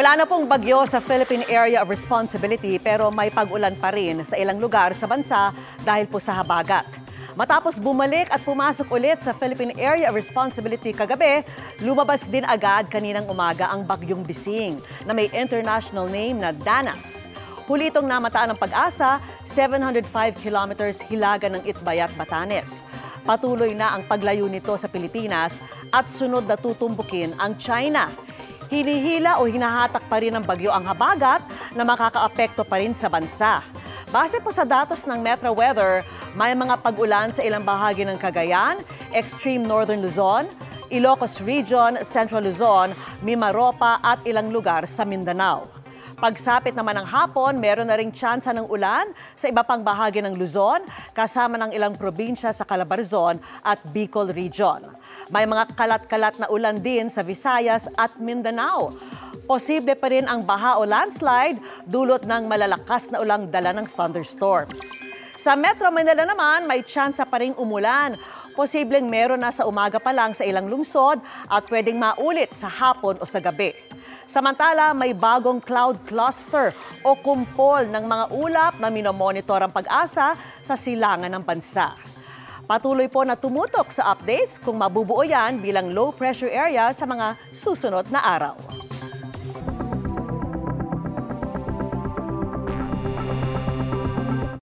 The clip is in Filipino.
Wala na pong bagyo sa Philippine Area of Responsibility pero may pag-ulan pa rin sa ilang lugar sa bansa dahil po sa habagat. Matapos bumalik at pumasok ulit sa Philippine Area of Responsibility kagabi, lumabas din agad kaninang umaga ang bagyong Bising na may international name na Danas. Huli itong namataan ng Pag-asa, 705 kilometers hilaga ng Itbayat, Batanes. Patuloy na ang paglayo nito sa Pilipinas at sunod na tutumbukin ang China. Hinihila o hinahatak pa rin ng bagyo ang habagat na makakaapekto pa rin sa bansa. Base po sa datos ng Metro Weather, may mga pag-ulan sa ilang bahagi ng Cagayan, Extreme Northern Luzon, Ilocos Region, Central Luzon, Mimaropa at ilang lugar sa Mindanao. Pagsapit naman ng hapon, meron na ring tsansa ng ulan sa iba pang bahagi ng Luzon, kasama ng ilang probinsya sa Calabarzon at Bicol Region. May mga kalat-kalat na ulan din sa Visayas at Mindanao. Posible pa rin ang baha o landslide dulot ng malalakas na ulang dala ng thunderstorms. Sa Metro Manila naman, may tsansa pa ring umulan. Posibleng meron na sa umaga pa lang sa ilang lungsod at pwedeng maulit sa hapon o sa gabi. Samantala, may bagong cloud cluster o kumpol ng mga ulap na minomonitor ang Pag-asa sa silangan ng bansa. Patuloy po na tumutok sa updates kung mabubuo yan bilang low pressure area sa mga susunod na araw.